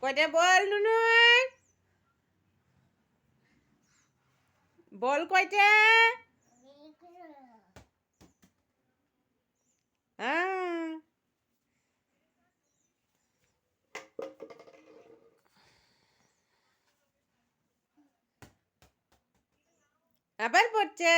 কয়টা বল নুনুর? বল কয়টা? আবার পড়ছে।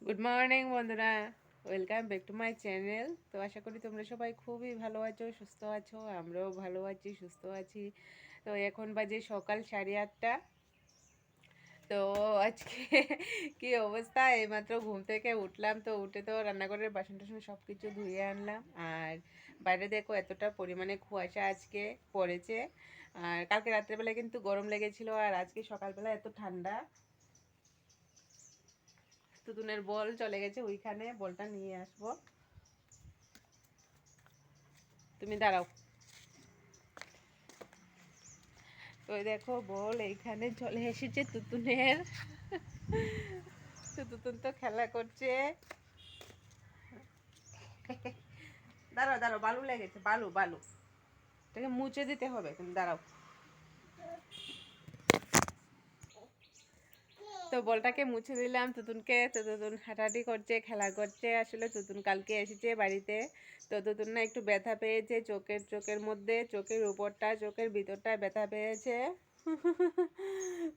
গুড মর্নিং বন্ধুরা, welcome back to my channel. তো আশা করি তোমরা সবাই খুবই ভালো আছো, সুস্থ আছো। আমরাও ভালো আছি, সুস্থ আছি। তো এখন বাজে সকাল 8:30। তো আজকে কি অবস্থা, এইমাত্র ঘুম থেকে উঠলাম। তো উঠে তো রান্নাঘরের বাসন টাসন সব কিছু ধুয়ে আনলাম। আর বাইরে দেখো এতটা পরিমাণে কুয়াশা আজকে পড়েছে। আর কালকে রাত্রেবেলা কিন্তু গরম লেগেছিল, আর আজকে সকালবেলা এত ঠান্ডা। তুতুনের বল চলে গেছে ওইখানে, বলটা নিয়ে আসবো। তুমি দাঁড়াও। তো দেখো বল এইখানে চলে এসেছে তুতুনের। তো তুতুন তো খেলা করছে। দাঁড়াও দাঁড়াও, বালু লেগেছে, বালু বালু, এটাকে মুছে দিতে হবে। তুমি দাঁড়াও। তো বলটাকে মুছে দিলাম তুতুনকে। তো তুতুন হাঁটাহাঁটি করছে, খেলা করছে। আসলে তুতুন কালকে এসেছে বাড়িতে। তো তুতুন না একটু ব্যথা পেয়েছে চোখের মধ্যে, চোখের উপরটা, চোখের ভিতরটা ব্যথা পেয়েছে।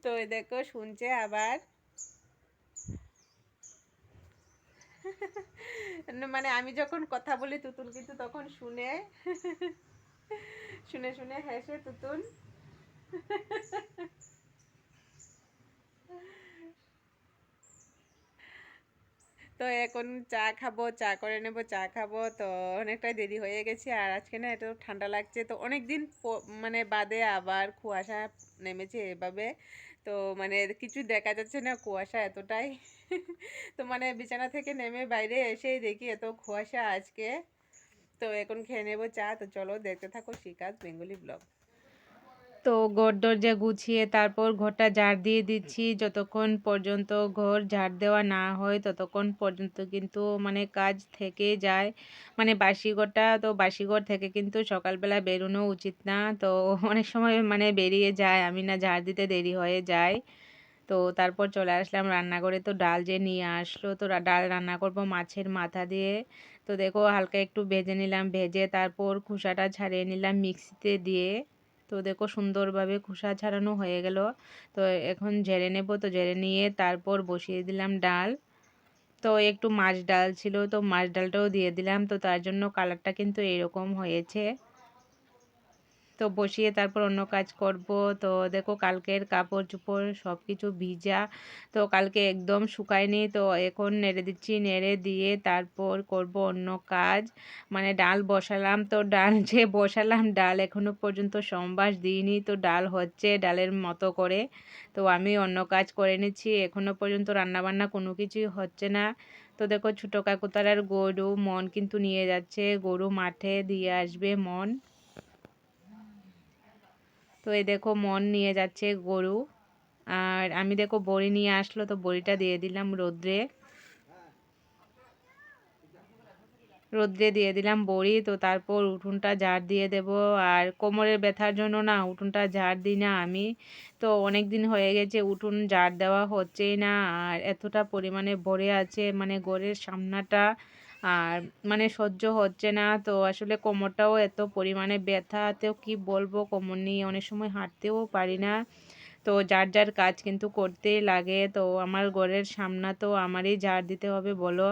তো এই দেখো শুনছে আবার। মানে আমি যখন কথা বলি তুতুন কিন্তু তখন শুনে। শুনে শুনে হেসে তুতুন। তো এখন চা খাবো, চা করে নেবো, চা খাবো। তো অনেকটাই দেরি হয়ে গেছে, আর আজকে না একটু ঠান্ডা লাগছে। তো অনেক দিন মানে বাদে আবার কুয়াশা নেমেছে এভাবে। তো মানে কিছু দেখা যাচ্ছে না, কুয়াশা এতটাই। তো মানে বিছানা থেকে নেমে বাইরে এসেই দেখি এত কুয়াশা আজকে। তো এখন খেয়ে নেবো চা। তো চলো দেখতে থাকো শ্রীকাজ বেঙ্গলি ব্লগ। তো ঘর দরজা গুছিয়ে তারপর ঘরটা ঝাড় দিয়ে দিচ্ছি। যতক্ষণ পর্যন্ত ঘর ঝাড় দেওয়া না হয় ততক্ষণ পর্যন্ত কিন্তু মানে কাজ থেকে যায়। মানে বাসি ঘরটা, তো বাসি ঘর থেকে কিন্তু সকালবেলা বেরোনো উচিত না। তো অনেক সময় মানে বেরিয়ে যায়, আমি না ঝাড় দিতে দেরি হয়ে যায়। তো তারপর চলে আসলাম রান্নাঘরে। তো ডাল যে নিয়ে আসলো, তো ডাল রান্না করব মাছের মাথা দিয়ে। তো দেখো হালকা একটু ভেজে নিলাম, ভেজে তারপর খোসাটা ছাড়িয়ে নিলাম মিক্সিতে দিয়ে। তো দেখো সুন্দরভাবে খোসা ছাড়ানো হয়ে গেল। তো এখন ঝেড়ে নেব। তো ঝেড়ে নিয়ে তারপর বসিয়ে দিলাম ডাল। তো একটু মাছ ডাল ছিল, তো মাছ ডালটাও দিয়ে দিলাম। তো তার জন্য কালারটা কিন্তু এরকম হয়েছে। তো বসিয়ে তারপর অন্য কাজ করব। তো দেখো কালকের কাপড় চোপড় সব কিছু ভিজা, তো কালকে একদম শুকায়নি। তো এখন নেড়ে দিচ্ছি, নেড়ে দিয়ে তারপর করব অন্য কাজ। মানে ডাল বসালাম। তো ডাল যে বসালাম, ডাল এখনো পর্যন্ত সম্বাস দিইনি। তো ডাল হচ্ছে ডালের মতো করে। তো আমি অন্য কাজ করে নিচ্ছি, এখনো পর্যন্ত রান্নাবান্না কোনো কিছুই হচ্ছে না। তো দেখো ছোটো কাকুতারার গরু মন কিন্তু নিয়ে যাচ্ছে, গরু মাঠে দিয়ে আসবে মন। তো এই দেখো মন নিয়ে যাচ্ছে গরু। আর আমি দেখো বড়ি নিয়ে আসলো, তো বড়িটা দিয়ে দিলাম রোদ্রে। রোদ্রে দিয়ে দিলাম বড়ি। তো তারপর উঠোনটা ঝাড় দিয়ে দেব। আর কোমরের ব্যথার জন্য না উঠোনটা ঝাড় দিই না আমি। তো অনেক দিন হয়ে গেছে উঠোন ঝাড় দেওয়া হচ্ছেই না। আর এতটা পরিমাণে ভরে আছে মানে ঘরের সামনাটা, আর মানে সহ্য হচ্ছে না। তো আসলে কোমরটাও এত পরিমাণে ব্যথা, তো কি বলবো, কোমর নিয়ে অনেক সময় হাঁটতেও পারি না। তো যার যার কাজ কিন্তু করতেই লাগে। তো আমার ঘরের সামনা তো আমারই ঝাড় দিতে হবে বলো।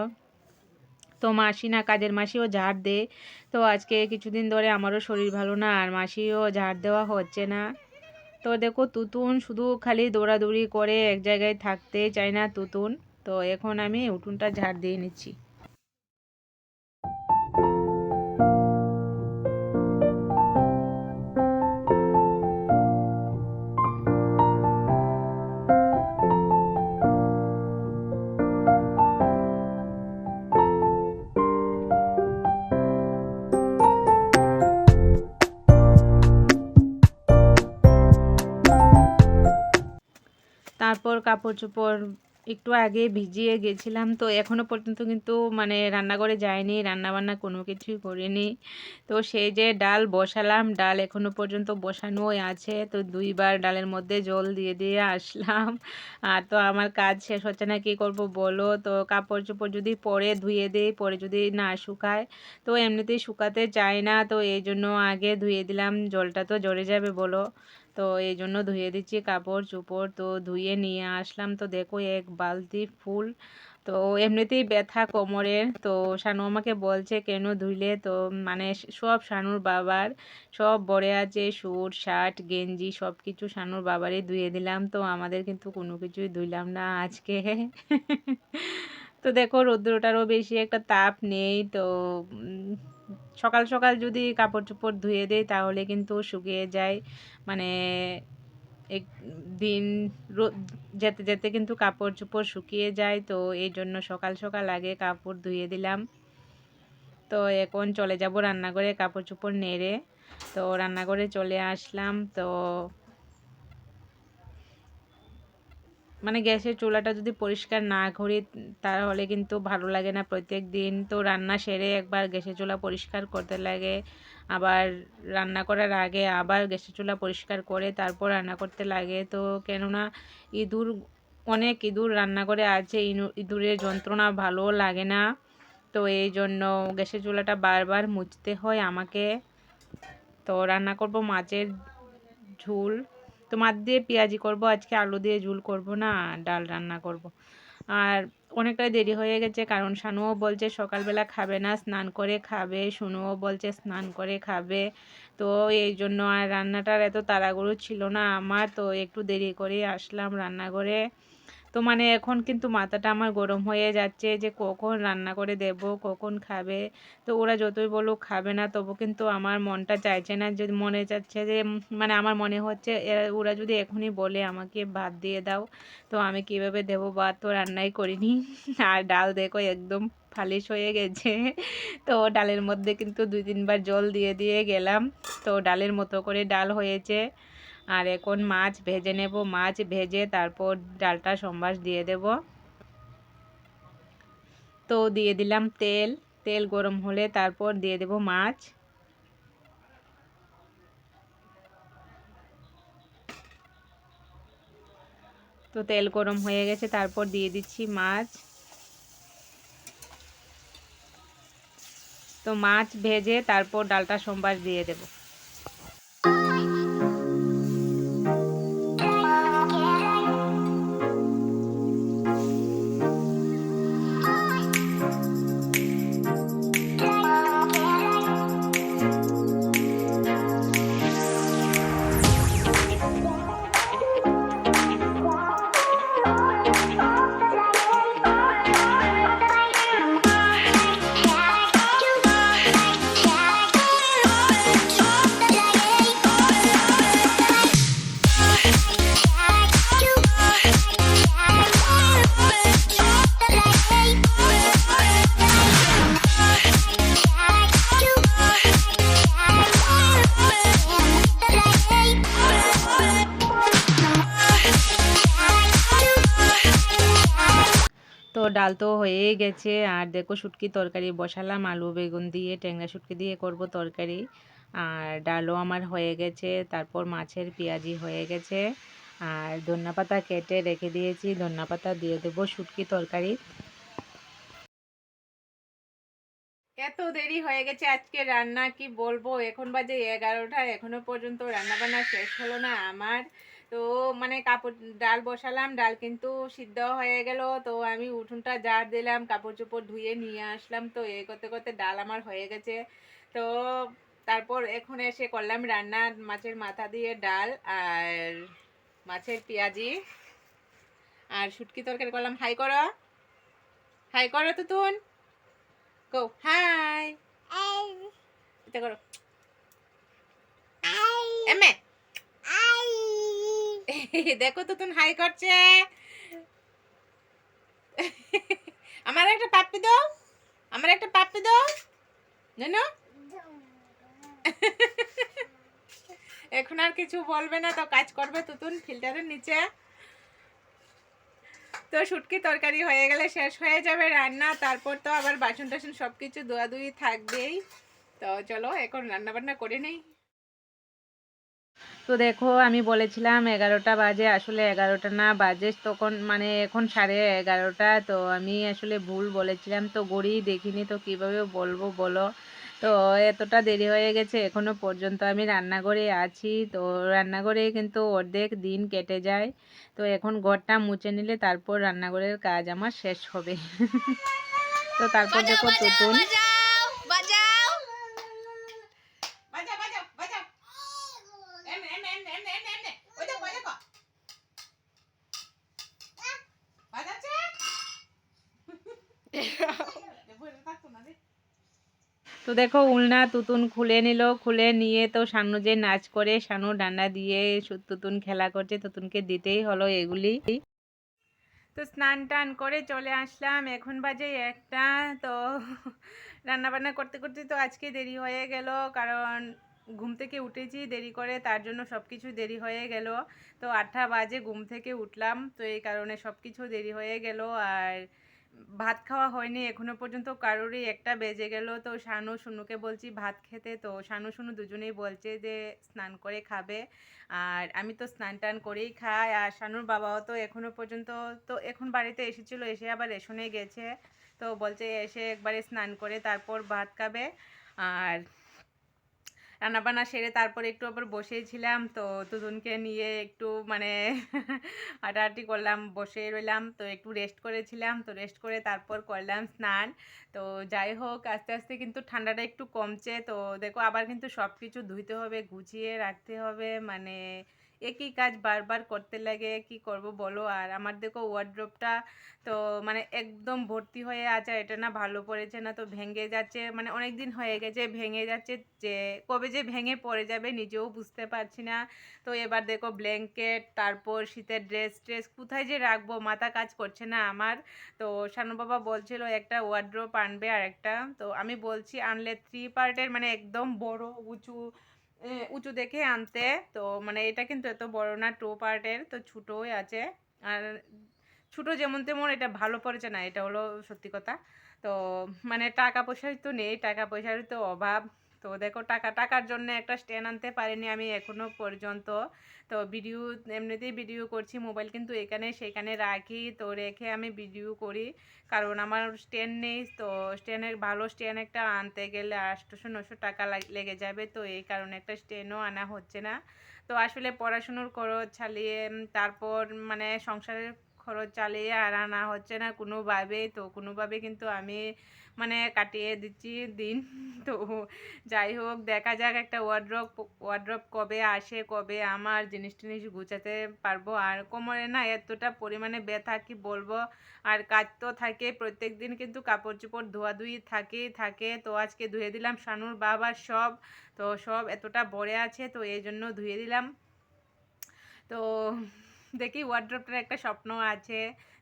তো মাসি না, কাজের মাসিও ঝাড় দেয়। তো আজকে কিছুদিন ধরে আমারও শরীর ভালো না, আর মাসিও ঝাড় দেওয়া হচ্ছে না। তো দেখো তুতুন শুধু খালি দৌড়াদৌড়ি করে, এক জায়গায় থাকতে চায় না তুতুন। তো এখন আমি উঠোনটা ঝাড় দিয়ে নিচ্ছি। তারপর কাপড় চোপড় একটু আগে ভিজিয়ে গেছিলাম, তো এখনও পর্যন্ত কিন্তু মানে রান্নাঘরে যাইনি, রান্নাবান্না কোনো কিছুই করিনি। তো সেই যে ডাল বসালাম, ডাল এখনও পর্যন্ত বসানোই আছে, তো 2বার ডালের মধ্যে জল দিয়ে দিয়ে আসলাম। আর তো আমার কাজ শেষ হচ্ছে না, কী করব বলো। তো কাপড় চোপড় যদি পরে ধুয়ে দিই, পরে যদি না শুকায় তো এমনিতেই শুকাতে চায় না, তো এই জন্য আগে ধুয়ে দিলাম, জলটা তো ঝরে যাবে বলো। তো এই জন্য ধুয়ে দিচ্ছি কাপড় চোপড়। তো ধুয়ে নিয়ে আসলাম, তো দেখো 1 বালতি ফুল। তো এমনিতেই ব্যথা কোমরের, তো শানু আমাকে বলছে কেন ধুইলে, তো মানে সব শানুর বাবার সব পরে আছে, স্যুট শার্ট গেঞ্জি সব কিছু শানুর বাবারই ধুয়ে দিলাম, তো আমাদের কিন্তু কোনো কিছুই ধুইলাম না আজকে। তো দেখো রৌদ্রটারও বেশি একটা তাপ নেই, তো সকাল সকাল যদি কাপড় চোপড় ধুয়ে দেই তাহলে কিন্তু শুকিয়ে যায়, মানে এক দিন যেতে যেতে কিন্তু কাপড় চোপড় শুকিয়ে যায়, তো এই জন্য সকাল সকাল আগে কাপড় ধুয়ে দিলাম। তো এখন চলে যাব রান্নাঘরে কাপড় চোপড় নেড়ে। তো রান্নাঘরে চলে আসলাম, তো মানে গ্যাসের চুলাটা যদি পরিষ্কার না করি তাহলে কিন্তু ভালো লাগে না প্রত্যেক দিন। তো রান্না সেরে একবার গ্যাসের চুলা পরিষ্কার করতে লাগে, আবার রান্না করার আগে আবার গ্যাসের চুলা পরিষ্কার করে তারপর রান্না করতে লাগে। তো কেননা ইঁদুর, অনেক ইঁদুর রান্নাঘরে আছে, ইঁদুরের যন্ত্রণা ভালো লাগে না, তো এই জন্য গ্যাসের চুলাটা বারবার মুছতে হয় আমাকে। তো রান্না করব মাছের ঝোল, তো মাছ দিয়ে পেঁয়াজি করব আজকে, আলু দিয়ে ঝোল করব না, ডাল রান্না করব। আর অনেকটাই দেরি হয়ে গেছে, কারণ শানুও বলছে সকালবেলা খাবে না, স্নান করে খাবে, শুনুও বলছে স্নান করে খাবে, তো এই জন্য আর রান্নাটার এত তাড়াহুড়ো ছিল না আমার, তো একটু দেরি করে আসলাম রান্নাঘরে। তো মানে এখন কিন্তু মাথাটা আমার গরম হয়ে যাচ্ছে যে কখন রান্না করে দেব, কখন খাবে। তো ওরা যতই বলুক খাবে না, তবু কিন্তু আমার মনটা চাইছে না, যদি মনে চাচ্ছে যে মানে আমার মনে হচ্ছে ওরা যদি এখনই বলে আমাকে ভাত দিয়ে দাও, তো আমি কিভাবে দেবো ভাত, তো রান্নাই করিনি। আর ডাল দেখো একদম ফালিশ হয়ে গেছে, তো ডালের মধ্যে কিন্তু 2-3 বার জল দিয়ে দিয়ে গেলাম, তো ডালের মতো করে ডাল হয়েছে। আর এখন মাছ ভেজে নেব, মাছ ভেজে তারপর ডালটা সম্বাস দিয়ে দেব। তো দিয়ে দিলাম তেল, তেল গরম হলে তারপর দিয়ে দেব মাছ। তো তেল গরম হয়ে গেছে, তারপর দিয়ে দিচ্ছি মাছ। তো মাছ ভেজে তারপর ডালটা সম্বাস দিয়ে দেব। তো ডাল তো হয়েই গেছে, আর দেখো শুটকি তরকারি বসালাম, আলু বেগুন দিয়ে, ট্যাংরা শুটকি দিয়ে করব তরকারি। আর ডালও আমার হয়ে গেছে, তারপর মাছের পেঁয়াজি হয়ে গেছে, আর ধনেপাতা কেটে রেখে দিয়েছি, ধনেপাতা দিয়ে দেবো শুটকি তরকারি। এত দেরি হয়ে গেছে আজকে রান্না, কি বলবো, এখন বাজে 11টা, এখনো পর্যন্ত রান্না বান্না শেষ হলো না আমার। তো মানে কাপড় ডাল বসালাম, ডাল কিন্তু সিদ্ধ হয়ে গেল, তো আমি উঠোনটা ঝাড় দিলাম, কাপড় চোপড় ধুয়ে নিয়ে আসলাম, তো এই করতে করতে ডাল আমার হয়ে গেছে। তো তারপর এখন এসে করলাম রান্না, মাছের মাথা দিয়ে ডাল আর মাছের পেঁয়াজি আর শুটকি তরকারি করলাম। হাই করো, হাই করো তো তুন, গো হাই, এটা করো এমে। দেখো তো তুমি হাই করছে। আমার একটা পাপ্পি দাও, আমার একটা পাপ্পি দাও, জানো। এখন আর কিছু বলবে না, তো কাজ করবে তুতুন ফিল্টারের নিচে। তো শুটকি তরকারি হয়ে গেলে শেষ হয়ে যাবে রান্না, তারপর তো আবার বাসন টাসন সব কিছু ধোয়াধুয়ি থাকবেই। তো চলো এখন রান্না বান্না করে নেই। তো দেখো আমি বলেছিলাম 11টা বাজে, আসলে 11টা না বাজে তখন, মানে এখন 11:30। তো আমি আসলে ভুল বলেছিলাম, তো ঘড়ি দেখিনি, তো কিভাবে বলবো বলো। তো এতটা দেরি হয়ে গেছে, এখনো পর্যন্ত আমি রান্নাঘরে আছি। তো রান্নাঘরে কিন্তু অর্ধেক দিন কেটে যায়। তো এখন ঘরটা মুছে নিলে তারপর রান্নাঘরের কাজ আমার শেষ হবে। তো তারপর দেখো তুতুন তো দেখো উলনা তুতুন খুলে নিল, খুলে নিয়ে তো শানু যে নাচ করে, শানু ডান্ডা দিয়ে তুতুন খেলা করছে, তুতুনকে দিতেই হলো এগুলি। তো স্নান টান করে চলে আসলাম, এখন বাজে 1টা। তো রান্না বান্না করতে করতে তো আজকে দেরি হয়ে গেল, কারণ ঘুম থেকে উঠেছি দেরি করে, তার জন্য সব কিছু দেরি হয়ে গেল। তো 8টা বাজে ঘুম থেকে উঠলাম, তো এই কারণে সব কিছু দেরি হয়ে গেল। আর ভাত খাওয়া হয়নি এখনো পর্যন্ত কারোরই, 1টা বেজে গেল। তো শানু শুনুকে বলছি ভাত খেতে, তো শানু শুনু দুজনেই বলছে যে স্নান করে খাবে। আর আমি তো স্নান টান করেই খাই। আর শানুর বাবাও তো এখনো পর্যন্ত, তো এখন বাড়িতে এসেছিলো, এসে আবার রেশনে গেছে। তো বলছে এসে একবারে স্নান করে তারপর ভাত খাবে। আর রান্নাবান্না সেরে তারপরে একটু আবার বসেছিলাম, তো তুতুনকে নিয়ে একটু মানে হাঁটাহাঁটি করলাম, বসে রইলাম, তো একটু রেস্ট করেছিলাম। তো রেস্ট করে তারপর করলাম স্নান। তো যাই হোক আস্তে আস্তে কিন্তু ঠান্ডাটা একটু কমছে। তো দেখো আবার কিন্তু সব কিছু ধুইতে হবে, গুছিয়ে রাখতে হবে, মানে একই কাজ বারবার করতে লাগে, কি করব বলো। আর আমার দেখো ওয়ার্ড্রোবটা তো মানে একদম ভর্তি হয়ে আছে, এটা না ভালো পড়েছে না, তো ভেঙে যাচ্ছে, মানে অনেক দিন হয়ে গেছে ভেঙে যাচ্ছে, যে কবে যে ভেঙে পড়ে যাবে নিজেও বুঝতে পারছি না। তো এবার দেখো ব্ল্যাঙ্কেট, তারপর শীতের ড্রেস ট্রেস কোথায় যে রাখবো, মাথা কাজ করছে না আমার। তো শানু বাবা বলছিল একটা ওয়ার্ড্রোব আনবে আর একটা, তো আমি বলছি আনলে 3 পার্টের, মানে একদম বড় উঁচু উঁচু দেখে আনতে। তো মানে এটা কিন্তু এত বড় না, 2 পার্টের, তো ছোটোই আছে। আর ছোটো যেমন তেমন এটা ভালো পড়েছে না, এটা হলো সত্যি কথা। তো মানে টাকা পয়সার তো নেই, টাকা পয়সার তো অভাব। তো দেখো টাকার জন্য একটা স্ট্যান্ড আনতে পারিনি আমি এখনো পর্যন্ত। তো ভিডিও এমনিতেই ভিডিও করছি, মোবাইল কিন্তু এখানে সেখানে রাখি, তো রেখে আমি ভিডিও করি, কারণ আমার স্ট্যান্ড নেই। তো স্ট্যান্ডের ভালো স্ট্যান্ড একটা আনতে গেলে 800-900 টাকা লেগে যাবে, তো এই কারণে একটা স্ট্যান্ডও আনা হচ্ছে না। তো আসলে পড়াশুনোর খরচ চালিয়ে তারপর মানে সংসারের খরচ চালিয়ে আর আনা হচ্ছে না কোনোভাবে। তো কোনোভাবে কিন্তু আমি মানে কাটিয়ে দিচ্ছি দিন। তো যাই হোক দেখা যাক একটা ওয়ার্ড্রপ কবে আসে, কবে আমার জিনিস টিনিস গুছাতে পারবো। আর কোমরে না এতটা পরিমাণে ব্যথা কি বলবো। আর কাজ তো থাকে প্রত্যেক দিন, কিন্তু কাপড় চোপড় ধোয়াধুয়ি থাকে। তো আজকে ধুয়ে দিলাম শানুর বাবার সব, তো সব এতটা ভরে আছে, তো এই জন্য ধুয়ে দিলাম। তো দেখি ওয়ার্ড্রপটার একটা স্বপ্ন আছে,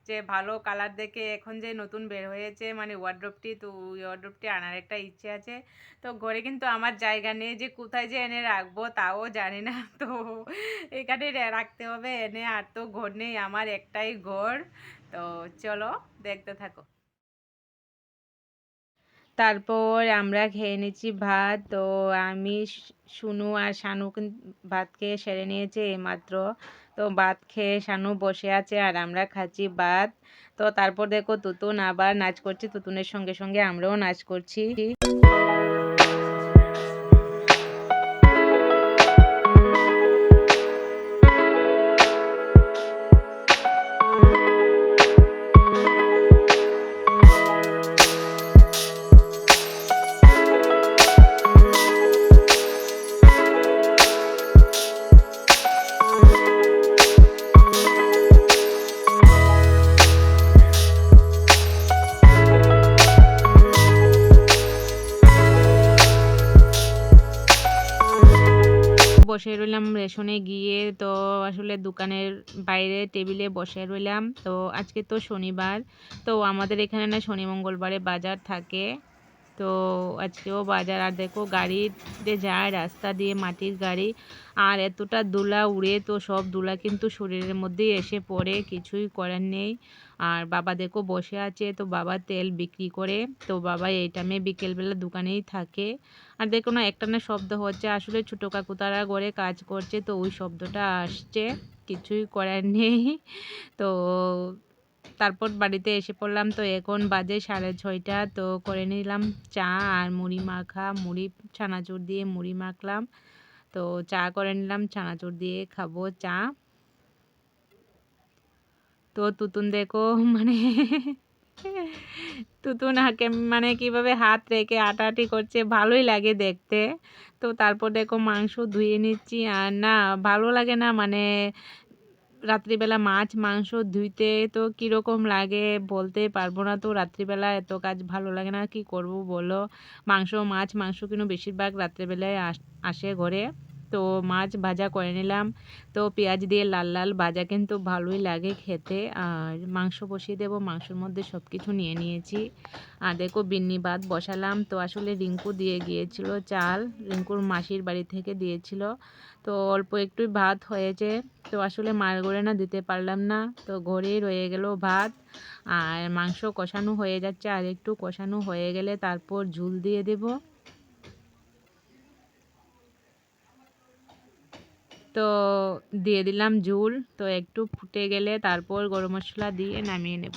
যে ভালো কালার দেখে এখন যে নতুন বের হয়েছে মানে ওয়ার্ড্রপটি, তো ওয়ার্ড্রপটি আনার একটা ইচ্ছে আছে। তো ঘরে কিন্তু আমার জায়গা নেই, যে কোথায় যে এনে রাখবো তাও জানি না। তো এখানে রাখতে হবে এনে, আর তো ঘর নেই, আমার একটাই ঘর। তো চলো দেখতে থাকো। তারপর আমরা খেয়ে নিচ্ছি ভাত। তো আমি শুনু আর শানু ভাত খেয়ে সেরে নিয়েছে এইমাত্র। তো ভাত খেয়ে শানু বসে আছে আর আমরা খাচ্ছি ভাত। তো তারপর দেখো তুতুন আবার নাচ করছে, তুতুনের সঙ্গে সঙ্গে আমরাও নাচ করছি। বসে রইলাম রেশনে গিয়ে, তো আসলে দোকানের বাইরে টেবিলে বসে রইলাম। তো আজকে তো শনিবার, তো আমাদের এখানে না শনি মঙ্গলবারে বাজার থাকে। তো আজকেও বাজার। আর দেখো গাড়িতে যায় রাস্তা দিয়ে, মাটির গাড়ি, আর এতটা ধুলা উড়ে, তো সব ধুলা কিন্তু শরীরের মধ্যেই এসে পড়ে, কিছুই করার নেই। আর বাবা দেখো বসে আছে, তো বাবা তেল বিক্রি করে, তো বাবা এই টাইমে বিকেলবেলা দোকানেই থাকে। আর দেখো না একটানা শব্দ হচ্ছে, আসলে ছোটো কাকু তারা ঘরে কাজ করছে, তো ওই শব্দটা আসছে, কিছুই করার নেই। তো তারপর বাড়িতে এসে পড়লাম। তো এখন বাজে 6:30, তো করে নিলাম চা আর মুড়ি মাখা, মুড়ি চানাচুর দিয়ে মুড়ি মাখলাম। তো চা করে নিলাম, চানাচুর দিয়ে খাবো চা। তো তুতুন দেখো মানে তুতুন হাকে মানে কিভাবে হাত রেখে আটাআটি করছে, ভালোই লাগে দেখতে। তো তারপর দেখো মাংস ধুয়ে নিচ্ছি। আর না ভালো লাগে না, মানে রাত্রিবেলা মাছ মাংস ধুইতে তো কীরকম লাগে বলতে পারবো না। তো রাত্রিবেলা এত কাজ ভালো লাগে না, কি করব বলো। মাছ মাংস কিন্তু বেশিরভাগ রাত্রিবেলায় আসে ঘরে। তো মাছ ভাজা করে নিলাম, তো পেঁয়াজ দিয়ে লাল লাল ভাজা কিন্তু ভালোই লাগে খেতে। আর মাংস বসিয়ে দেবো, মাংসের মধ্যে সব কিছু নিয়ে নিয়েছি। আর দেখো বিন্নি ভাত বসালাম। তো আসলে রিঙ্কু দিয়ে গিয়েছিল চাল, রিঙ্কুর মাসির বাড়ি থেকে দিয়েছিল। তো অল্প একটুই ভাত হয়েছে, তো আসলে মার ঘরে না দিতে পারলাম না, তো ঘরেই রয়ে গেল ভাত। আর মাংস কষানো হয়ে যাচ্ছে, আর একটু কষানো হয়ে গেলে তারপর ঝুল দিয়ে দেব। তো দিয়ে দিলাম ঝুল, তো একটু ফুটে গেলে তারপর গরম মশলা দিয়ে নামিয়ে নেব।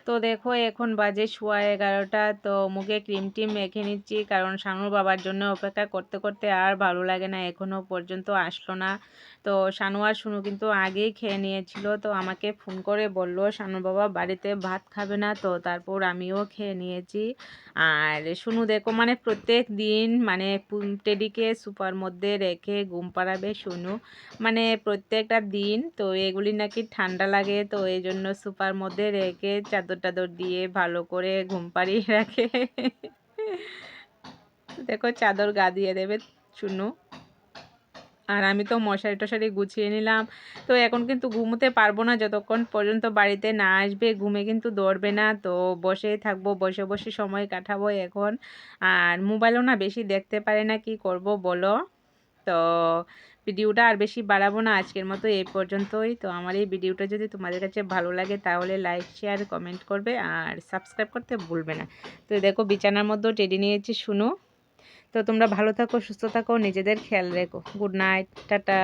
তো দেখো এখন বাজে 11:15, তো মুখে ক্রিম টিম মেখে নিচ্ছি, কারণ শানুর বাবার জন্য অপেক্ষা করতে করতে আর ভালো লাগে না, এখনও পর্যন্ত আসলো না। তো শানু আর শুনু কিন্তু আগেই খেয়ে নিয়েছিল, তো আমাকে ফোন করে বলল শানুর বাবা বাড়িতে ভাত খাবে না, তো তারপর আমিও খেয়ে নিয়েছি। আর শুনু দেখো মানে প্রত্যেক দিন মানে টেডিকে সুপার মধ্যে রেখে ঘুম পাড়াবে শুনু, মানে প্রত্যেকটা দিন। তো এগুলি নাকি ঠান্ডা লাগে, তো এই জন্য সুপার মধ্যে রেখে চাদর টাদর দিয়ে ভালো করে ঘুম পাড়িয়ে রাখে। দেখো চাদর গা দিয়ে দেবে শুনু। আর আমি তো মশারি টশারি গুছিয়ে নিলাম। তো এখন কিন্তু ঘুমোতে পারবো না যতক্ষণ পর্যন্ত বাড়িতে না আসবে, ঘুমে কিন্তু ধরবে না। তো বসেই থাকবো, বসে বসে সময় কাটাবো এখন। আর মোবাইলও না বেশি দেখতে পারে না, কি করব বলো। তো ভিডিওটা আর বেশি বাড়াবো না, আজকের মতো এই পর্যন্তই। তো আমার এই ভিডিওটা যদি তোমাদের কাছে ভালো লাগে তাহলে লাইক শেয়ার কমেন্ট করবে, আর সাবস্ক্রাইব করতে ভুলবে না। তো দেখো বিছানার মধ্যেও টেডি নিয়েছি শুনো। তো তোমরা ভালো থাকো, সুস্থ থাকো, নিজেদের খেয়াল রেখো। Good night, tata.